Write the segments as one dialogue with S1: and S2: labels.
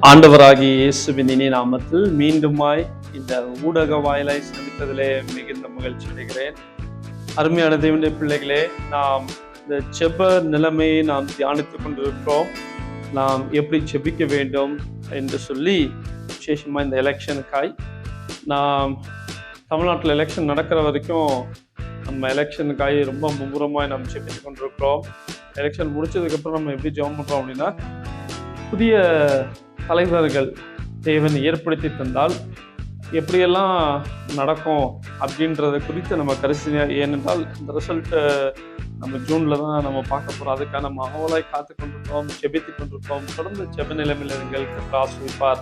S1: ஆண்டவராகிய இயேசுவின் இனிய நாமத்தில் மீண்டுமாய் இந்த ஊடக வாயிலாய் சந்திப்பதிலே மிகுந்த மகிழ்ச்சி அடைகிறேன். அருமையான தேவனுடைய பிள்ளைகளே, நாம் இந்த ஜெப நிலைமையை நாம் தியானித்துக் கொண்டிருக்கிறோம். நாம் எப்படி ஜெபிக்க வேண்டும் என்று சொல்லி விசேஷமா இந்த எலெக்ஷனுக்காய் நாம் தமிழ்நாட்டில் எலெக்ஷன் நடக்கிற வரைக்கும் நம்ம எலெக்ஷனுக்காய் ரொம்ப மும்முரமாய் நாம் ஜெபித்து கொண்டிருக்கிறோம். எலெக்ஷன் முடிச்சதுக்கப்புறம் நம்ம எப்படி ஜெபம் பண்ணுறோம் அப்படின்னா, புதிய தலைவர்கள் தேவன் ஏற்படுத்தி தந்தால் எப்படியெல்லாம் நடக்கும் அப்படின்றத குறித்து நம்ம கரிசனையாக, ஏனென்றால் இந்த ரிசல்ட்டு நம்ம ஜூனில் தான் நம்ம பார்க்க போகிறோம். அதுக்கான நம்ம ஆவலாய் காத்து கொண்டிருக்கோம், ஜெபித்து கொண்டிருக்கோம். தொடர்ந்து ஜெப நிலைமையில் எங்களுக்கு ஆசீர்வதிப்பார்.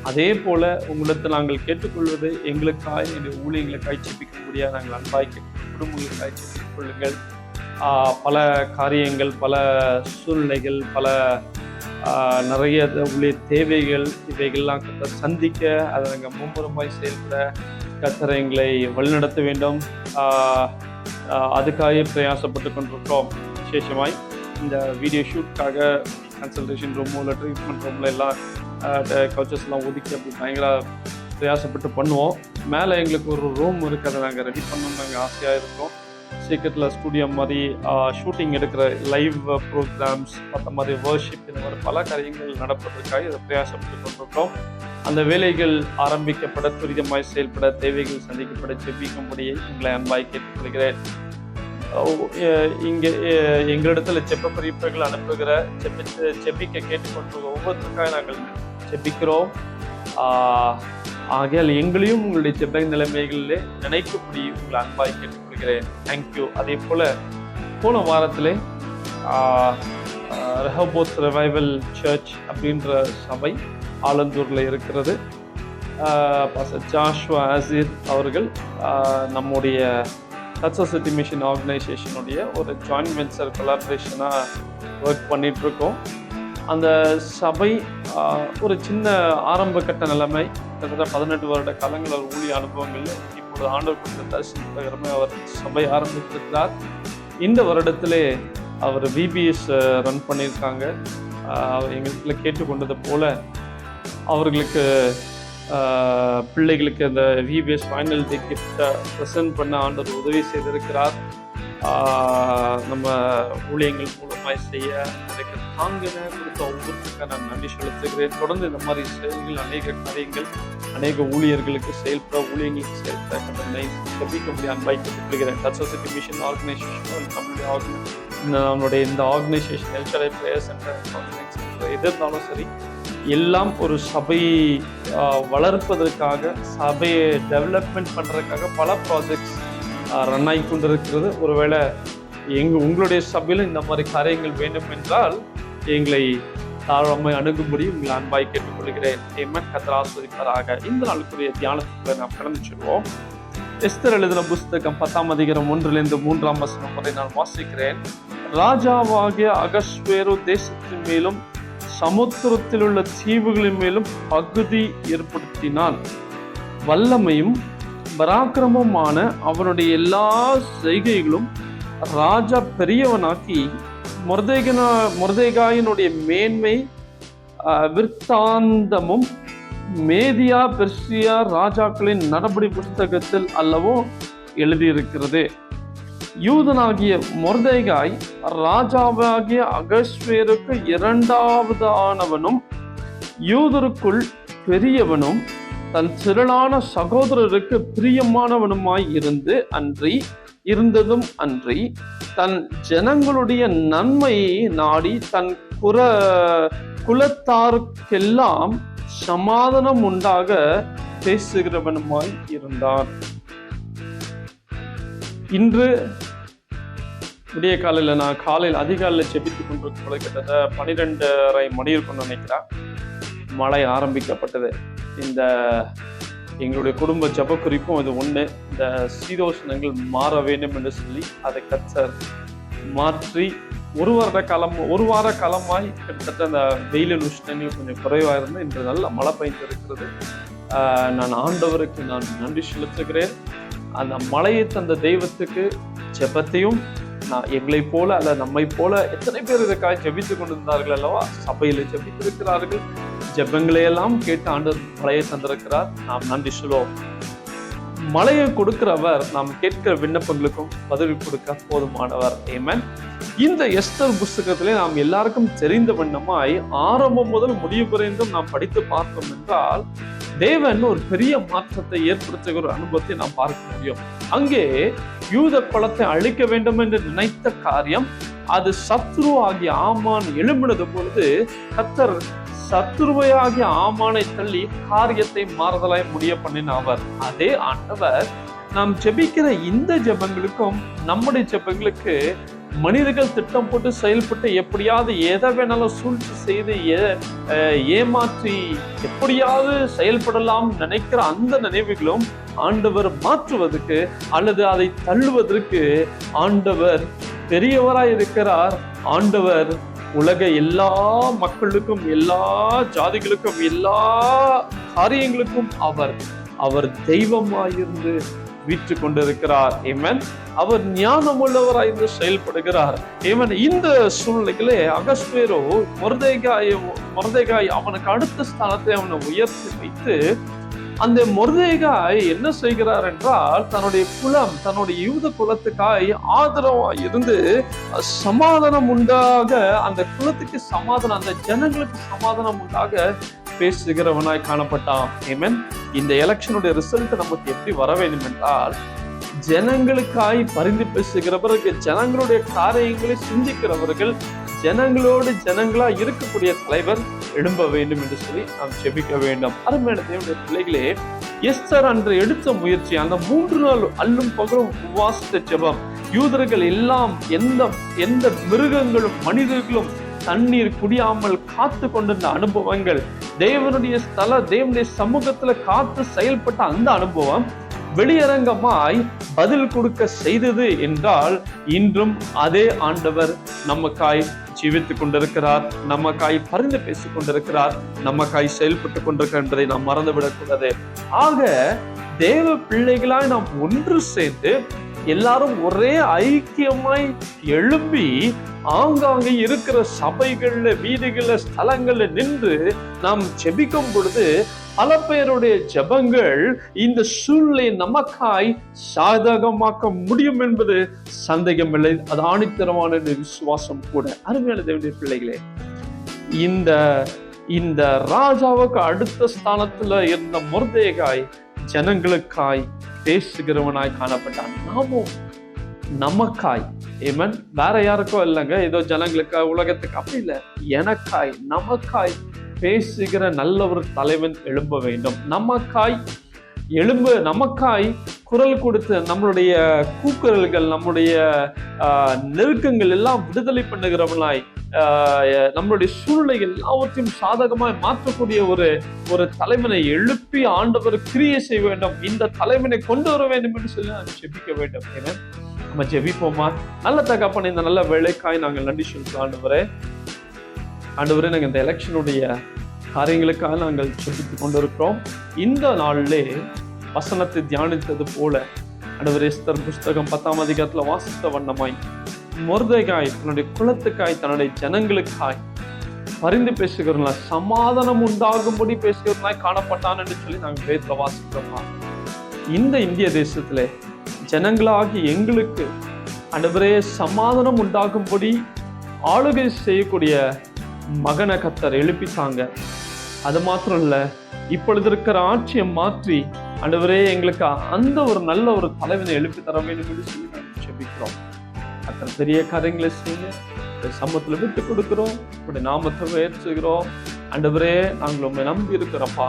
S1: அதே போல உங்களிடத்தில் நாங்கள் கேட்டுக்கொள்வது, எங்களுக்காய் எங்கள் ஊழியங்களுக்காய் ஜெபிக்கக்கூடிய நாங்கள் அன்பாய் குடும்பங்களுக்காய் ஜெபித்துக் கொள்ளுங்கள். பல காரியங்கள், பல சூழ்நிலைகள், பல நிறைய உள்ள தேவைகள், இவைகள்லாம் கர்த்தர் சந்திக்க அதை நாங்கள் மும்முரமாய் செயல்பட கர்த்தர் எங்களை வழிநடத்த வேண்டும். அதுக்காக பிரயாசப்பட்டு கொண்டிருக்கிறோம். விசேஷமாய் இந்த வீடியோ ஷூட்காக கன்சல்டேஷன் ரூமோ இல்லை ட்ரீட்மெண்ட் ரூமில் எல்லாம் கவுச்சஸ்லாம் ஒதுக்கி அப்படி பயங்கர பிரயாசப்பட்டு பண்ணுவோம். மேலே எங்களுக்கு ஒரு ரூம் இருக்குது, அதை நாங்கள் ரெடி பண்ணணும்னு நாங்கள் ஆசையாக இருக்கோம். சீக்கிரத்தில் ஸ்டூடியோ மாதிரி ஷூட்டிங் எடுக்கிற லைவ் ப்ரோக்ராம்ஸ், மற்ற மாதிரி வர்ஷிப், இந்த மாதிரி பல காரியங்கள் நடப்பதற்காக இதை பிரயாசப்பட்டு கொண்டிருக்கிறோம். அந்த வேலைகள் ஆரம்பிக்கப்பட, துரிதமாய் செயல்பட, தேவைகள் சந்திக்கப்பட ஜெபிக்கும்படியை உங்களை அன்பாய் கேட்டுக்கொள்கிறேன். இங்கே எங்களிடத்தில் ஜெப குறிப்புகள் அனுப்புகிற ஜெபிக்க கேட்டுக்கொண்டு ஒவ்வொருத்தருக்காக நாங்கள் ஜெபிக்கிறோம். ஆகையால் எங்களையும் உங்களுடைய ஜெப நிலைமைகளிலே நினைக்கக்கூடிய உங்களை அன்பாய் கேட்டுக்கொள்கிறேன். தேங்க்யூ. அதே போல் போன வாரத்திலே ரெஹோபோத் ரிவைவல் சர்ச் அப்படின்ற சபை ஆலந்தூரில் இருக்கிறது. பாஸ்டர் ஜாஷ்வா ஆசிர் அவர்கள் நம்முடைய சக்சஸ் சிட்டி மிஷன் ஆர்கனைசேஷனுடைய ஒரு ஜாயின்ட் வென்ச்சர் கொலாபரேஷனாக ஒர்க் பண்ணிகிட்ருக்கோம். அந்த சபை ஒரு சின்ன ஆரம்ப கட்ட நிலைமை, கிட்டத்தட்ட 18 வருட காலங்கள் ஊழிய அனுபவங்கள் இப்பொழுது ஆண்டவர் கொடுத்த தரிசன பிரகாரமே அவர் சபை ஆரம்பித்திருக்கிறார். இந்த வருடத்திலே அவர் VBS ரன் பண்ணியிருக்காங்க. அவர் எங்களுக்கு கேட்டுக்கொண்டது போல அவர்களுக்கு பிள்ளைகளுக்கு அந்த VBS ஃபைனல் டே கிஃப்டை ப்ரெசென்ட் பண்ண ஆண்டவர் உதவி செய்திருக்கிறார். நம்ம ஊழியங்கள் மூலமாய் செய்ய எனக்கு தாங்கின கொடுத்த ஒவ்வொருத்துக்காக நான் நன்றி செலுத்துகிறேன். தொடர்ந்து இந்த மாதிரி செயல்கள், அநேக காரியங்கள், அநேக ஊழியர்களுக்கு செயல்பட, ஊழியர்களுக்கு செயல்பட ஜெபிக்க முடிய அன்பாய் கேட்டுக்கொள்கிறேன். சக்சஸ் சிட்டி மிஷன் ஆர்கனைசேஷன் நம்மளுடைய இந்த ஆர்கனைசேஷன் எல்ஷடாய் பிரேயர் சென்டர் எது இருந்தாலும் சரி, எல்லாம் ஒரு சபை வளர்ப்பதற்காக, சபையை டெவலப்மெண்ட் பண்ணுறதுக்காக பல ப்ராஜெக்ட்ஸ் ரன் ஆகி கொண்டிருக்கிறது. ஒருவேளை உங்களுடைய சபையில் இந்த மாதிரி காரியங்கள் வேண்டும் என்றால் எங்களை தாழ்மை அணுகும்படி உங்களை அன்பாய் கேட்டுக்கொள்கிறேன். கர்த்தர் ஆசீர்வதிப்பாராக. இந்த நாளுக்குரிய தியானத்துக்குள்ள நாம் கடந்து செல்வோம். எஸ்தர் எழுதின புஸ்தகம் 10ஆம் அதிகாரம் 1-3 வரை நான் வாசிக்கிறேன். ராஜாவாகிய அகஸ்வேரு தேசத்தின் மேலும் சமுத்திரத்தில் உள்ள தீவுகளின் மேலும் பகுதி ஏற்படுத்தினான். வல்லமையும் பராக்கிரமமான அவனுடைய எல்லா செய்கைகளும் ராஜா பெரியவனாக்கி மொர்தெகாயினுடைய மேன்மை விற்த்தாந்தமும் மேதியா பெர்சியா ராஜாக்களின் நடபடி புஸ்தகத்தில் அல்லவோ எழுதியிருக்கிறது. யூதனாகிய மொர்தெகாய் ராஜாவாகிய அகஸ்வேருக்கு 2வது ஆனவனும் யூதருக்குள் பெரியவனும் தன் திரளான சகோதரருக்கு பிரியமானவனுமாய் இருந்ததும் அன்றி தன் ஜனங்களுடைய நன்மையை நாடி தன் குலத்தாருக்கெல்லாம் சமாதானம் உண்டாக பேசுகிறவனுமாய் இருந்தான். இன்று விடிய காலையில் நான் அதிகாலையில் செபித்துக் கொண்டிருக்கும் கிட்டத்தட்ட 12:30 மணி இருக்கும்னு நினைக்கிறேன். மழை ஆரம்பிக்கப்பட்டது. இந்த எங்களுடைய குடும்ப ஜப குறிப்பும் இது ஒன்று. இந்த சீதோஷ்ணங்கள் மாற வேண்டும் என்று சொல்லி அதை கர்த்தர் மாற்றி ஒரு வார காலமாய் கிட்டத்தட்ட அந்த வெயிலின் உஷ்ணங்கள் கொஞ்சம் குறைவாக இருந்து இன்று நல்ல மழை பெய்து இருக்கிறது. நான் ஆண்டவருக்கு நான் நன்றி செலுத்துகிறேன். அந்த மழையை தந்த தெய்வத்துக்கு ஜெபத்தையும் எங்களை போல அல்ல நம்மை போல எத்தனை பேர் இதற்காக ஜெபித்து கொண்டிருந்தார்கள் அல்லவா, சபையில் ஜெபித்திருக்கிறார்கள். ஜெபங்களை எல்லாம் கேட்டு ஆண்டவர் மழையை தந்திருக்கிறார். நாம் நன்றி சொல்லுவோம். மழையை கொடுக்கிறவர் நாம் கேட்கிற விண்ணப்பங்களுக்கும் பதில் கொடுக்க போதுமானவர். ஆமென். இந்த எஸ்தர் புஸ்தகத்திலே நாம் எல்லாருக்கும் தெரிந்த வண்ணமாய் ஆரம்பம் முதல் முடிவு வரைந்தும் நாம் படித்து பார்த்தோம் என்றால் தேவன் ஒரு பெரிய மாற்றத்தை ஏற்படுத்துகிற ஒரு அனுபவத்தை நாம் பார்க்க முடியும். அங்கே யூத குலத்தை அழிக்க வேண்டும் என்று நினைத்த காரியம் அது சத்ரு ஆகிய ஆமான் எழும்பினது பொழுது கர்த்தர் சத்ருவையாகிய ஆமானை தள்ளி காரியத்தை மாறுதலாய் முடிய பண்ணின அவர். அதே ஆண்டவர் நாம் ஜெபிக்கிற இந்த ஜெபங்களுக்கும் நம்முடைய ஜெபங்களுக்கு மனிதர்கள் திட்டம் போட்டு செயல்பட்டு எப்படியாவது எதை வேணாலும் சூழ்ச்சி செய்து ஏமாற்றி எப்படியாவது செயல்படலாம் நினைக்கிற அந்த நினைவுகளும் ஆண்டவர் மாற்றுவதற்கு அல்லது அதை தள்ளுவதற்கு ஆண்டவர் பெரியவராய் இருக்கிறார். ஆண்டவர் உலக எல்லா மக்களுக்கும் எல்லா ஜாதிகளுக்கும் எல்லா காரியங்களுக்கும் அவர் தெய்வமாயிருந்து வீற்று கொண்டிருக்கிறார். ஆமென். அவர் ஞானம் உள்ளவராயிருந்து செயல்படுகிறார். ஆமென். இந்த சூழ்நிலைகளே அகஸ்வேரோ மொர்தெகாய் அவனுக்கு அடுத்த ஸ்தானத்தை அவனை உயர்த்தி வைத்து அந்த மொர்தெகாய் என்ன செய்கிறார் என்றால் தன்னுடைய குலம் தன்னுடைய யூத குலத்துக்காய் ஆதரவாய் இருந்து சமாதானம் உண்டாக அந்த குலத்துக்கு சமாதானம் அந்த ஜனங்களுக்கு சமாதானம் உண்டாக பேசுகிறவனாய் காணப்பட்டான். ஆமென். இந்த எலெக்ஷனுடைய ரிசல்ட் நமக்கு எப்படி வர வேண்டும் என்றால் ஜனங்களுக்காய் பரிந்து பேசுகிறவர்கள் ஜனங்களுடைய காரியங்களை சிந்திக்கிறவர்கள் ஜனங்களோடு ஜனங்களா இருக்கக்கூடிய தலைவர் எழும்ப வேண்டும் என்று சொல்லி நாம் ஜெபிக்க வேண்டும். அருமையான தேவனுடைய பிள்ளைகளே, எஸ்தர் அன்று எடுத்த முயற்சி அந்த 3 நாள் அல்லும் பகலும் உபவாச ஜெபம் யூதர்கள் எல்லாம் எந்த மிருகங்களும் மனிதர்களும் தண்ணீர் குடியாமல் காத்து கொண்டிருந்த அனுபவங்கள் தேவனுடைய சமூகத்துல காத்து செயல்பட்ட அந்த அனுபவம் வெளியரங்கமாய் பதில் கொடுக்க செய்தது என்றால் இன்றும் அதே ஆண்டவர் நமக்காய் ஜீவித்துக் கொண்டிருக்கிறார், நமக்காய் பரிந்து பேசிக் கொண்டிருக்கிறார், நமக்காய் செயல்பட்டு கொண்டிருக்கிறார் என்பதை நாம் மறந்துவிடக்கூடாது. ஆக தேவ பிள்ளைகளாய் நாம் ஒன்று சேர்ந்து எல்லாரும் ஒரே ஐக்கியமாய் எழும்பி ஆங்காங்கே இருக்கிற சபைகள்ல வீடுகள்ல ஸ்தலங்கள்ல நின்று நாம் ஜெபிக்கும் பொழுது பல பேருடைய ஜெபங்கள் இந்த சூழ்நிலை நமக்காய் சாதகமாக்க முடியும் என்பது சந்தேகமில்லை. அது ஆணித்தரமான விசுவாசம் கூட. அருமையான தேவனுடைய பிள்ளைகளே, இந்த ராஜாவுக்கு அடுத்த ஸ்தானத்துல இருந்த மொர்தெகாய் ஜனங்களுக்காய் பேசுகிறவனாய் காணப்பட்டான். நாமும் நமக்காய், ஏமன், வேற யாருக்கோ இல்லைங்க, ஏதோ ஜனங்களுக்காய் உலகத்துக்கு அப்படி இல்லை, எனக்காய் நமக்காய் பேசுகிற நல்ல ஒரு தலைவன் எழும்ப வேண்டும். நமக்காய் குரல் கொடுத்து நம்மளுடைய கூக்குரல்கள் நம்முடைய நெருக்கங்கள் எல்லாம் விடுதலை பண்ணுகிறவனாய் நம்மளுடைய சூழ்நிலைகள் எல்லாவற்றையும் சாதகமாய் மாற்றக்கூடிய ஒரு தலைவனை எழுப்பி ஆண்டவர் கிரியை செய்ய வேண்டும். இந்த தலைவனை கொண்டு வர வேண்டும் என்று சொல்லி நான் ஜெபிக்க வேண்டும். ஏன்னா நம்ம ஜெபிப்போமா? நல்ல தகப்பன், இந்த நல்ல வேலைக்காய் நாங்கள் நன்றி சொல்றோம். ஆண்டவரே நாங்கள் இந்த எலெக்ஷனுடைய காரியங்களுக்காக நாங்கள் ஜெபித்துக் கொண்டிருக்கிறோம். இந்த நாளிலே வசனத்தை தியானித்தது போல ஆண்டவரே, எஸ்தர் புஸ்தகம் 10ஆம் அதிகாரத்துல வாசித்த வண்ணமாய் மொர்தெகாய் தன்னுடைய குலத்துக்காய் தன்னுடைய ஜனங்களுக்காய் பரிந்து பேசுகிறவங்களா சமாதானம் உண்டாகும்படி பேசுகிறவர்களாய் காணப்பட்டான் என்று சொல்லி நாங்கள் வேதத்துல வாசிக்கிறோமா? இந்த இந்திய தேசத்திலே ஜனங்களாகி எங்களுக்கு ஆண்டவரே சமாதானம் உண்டாகும்படி ஆளுகை செய்யக்கூடிய மகனை கர்த்தர் எழுப்பித்தாங்க. அது மாத்திரம் இல்ல, இப்பொழுது இருக்கிற ஆட்சியை மாற்றி ஆண்டவரே எங்களுக்கு அந்த ஒரு நல்ல ஒரு தலைவனை எழுப்பி தர வேண்டும் என்று சொல்லி நாங்கள் ஜெபிக்கிறோம். கர்த்தர் பெரிய காரியங்களை செய்ய சமூகத்துல விட்டு கொடுக்கிறோம், இப்படி நாமத்தை உயர்த்துகிறோம். ஆண்டவரே, நாங்கள் உண்மை நம்பி இருக்கிறோம்ப்பா.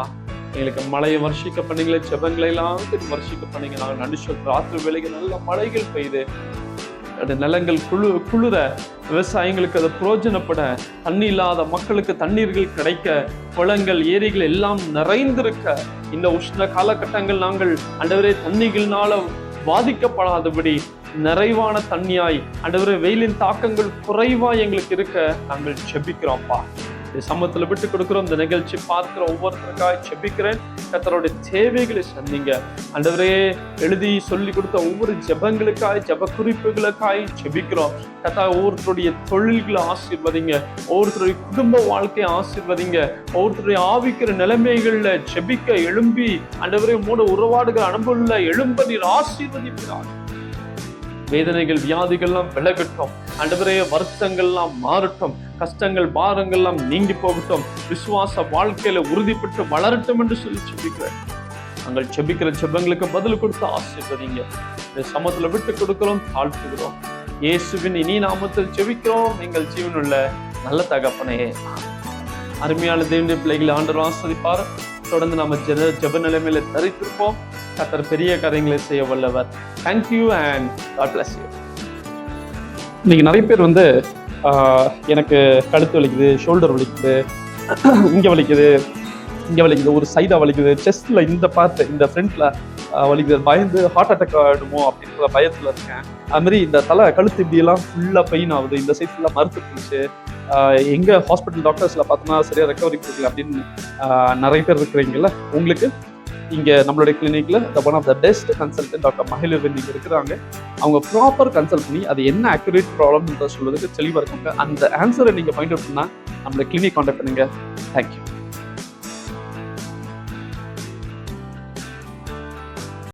S1: எங்களுக்கு மழையை வருஷிக்க பண்ணீங்களே, செபங்களை எல்லாம் வருஷிக்க பண்ணீங்க. நாங்கள் நன்றி சொல்றோம். ராத்திரி வேலைக்கு நல்ல மழைகள் பெய்யுது, நிலங்கள் குளிர, விவசாயிகளுக்கு அது புரோஜனப்பட, தண்ணி இல்லாத மக்களுக்கு தண்ணீர்கள் கிடைக்க, குளங்கள் ஏரிகள் எல்லாம் நிறைந்திருக்க, இந்த உஷ்ண காலகட்டங்கள் நாங்கள் ஆண்டவரே தண்ணிகள்னால பாதிக்கப்படாதபடி நிறைவான தண்ணியாய் ஆண்டவரே வெயிலின் தாக்கங்கள் குறைவாய் எங்களுக்கு இருக்க நாங்கள் ஜெபிக்கிறோம்ப்பா. சமூகத்துல விட்டு கொடுக்கிறோம். இந்த நிகழ்ச்சி பார்க்கிற ஒவ்வொருத்தருக்காக செபிக்கிறேன். கர்த்தருடைய தேவைகளை சந்திங்க ஆண்டவரே. எழுதி சொல்லி கொடுத்த ஒவ்வொரு ஜெபங்களுக்காய், ஜெப குறிப்புகளுக்காய் செபிக்கிறோம். கர்த்தர் ஒவ்வொருத்தருடைய தொழில்களை ஆசீர்வதிங்க, ஒவ்வொருத்தருடைய குடும்ப வாழ்க்கையை ஆசீர்வதிங்க, ஒவ்வொருத்தருடைய ஆவிக்கிற நிலைமைகள்ல செபிக்க எழும்பி ஆண்டவரே மூட உறவாடுகிற அனுபவம்ல எழும்ப நீர் ஆசீர்வதிக்கிறார். வேதனைகள், வியாதிகள்லாம் விலகட்டும் ஆண்டவரே. வருத்தங்கள்லாம் மாறட்டும், கஷ்டங்கள், பாரங்கள்லாம் நீங்கி போகட்டும், விசுவாச வாழ்க்கையில உறுதிப்பட்டு வளரட்டும் என்று சொல்லி செபிக்கிறேன். நாங்கள் செபிக்கிற செபங்களுக்கு பதில் கொடுத்து ஆசீர்வதிங்க. இந்த சமூகத்துல விட்டு கொடுக்கிறோம், தாழ்த்துகிறோம். இயேசுவின் இனி நாமத்தில் செபிக்கிறோம் எங்கள் ஜீவனுள்ள நல்ல தகப்பனே. அருமையான தேவனுடைய பிள்ளைகளை ஆண்டவர் ஆசீர்வதிப்பார். தொடர்ந்து நாம ஜெப நிலைமையில தரித்திருப்போம். கர்த்தர் பெரிய காரியங்களை செய்ய வல்லவர். Thank you and god bless you. இன்னைக்கு நிறைய பேர் எனக்கு கழுத்து வலிக்குது, ஷோல்டர் வலிக்குது, இங்க வலிக்குது, ஒரு சைடா வலிக்குது, செஸ்ட்ல இந்த பார்ட், இந்த ஃப்ரண்ட்ல வலிக்குது, பயந்து ஹார்ட் அட்டாக் ஆகிடுமோ அப்படின்ற பயத்துல இருக்கேன். அது மாதிரி இந்த கழுத்து இப்படியெல்லாம் ஃபுல்லா பெயின் ஆகுது, இந்த சைட் ஃபுல்லா மறுத்து போச்சு, எங்க ஹாஸ்பிட்டல் டாக்டர்ஸ்ல பார்த்தோம்னா சரியா ரெக்கவரி கொடுக்கல அப்படின்னு நிறைய பேர் இருக்கிறீங்கல்ல. உங்களுக்கு இங்க நம்மளுடைய கிளினிக்ல one of the best consultant doctor Magizhvan நீங்க இருக்கிறாங்க. அவங்க ப்ராப்பர் கன்சல்ட் பண்ணி அது என்ன அக்யூரேட் ப்ராப்ளம் சொல்றதுக்கு தெளிவா இருக்காங்க. அந்த ஆன்சரை நீங்க ஃபைண்ட் அவுட் பண்ணா நம்மளுடைய கிளினிக் கான்டாக்ட் பண்ணுங்க. தேங்க்யூ.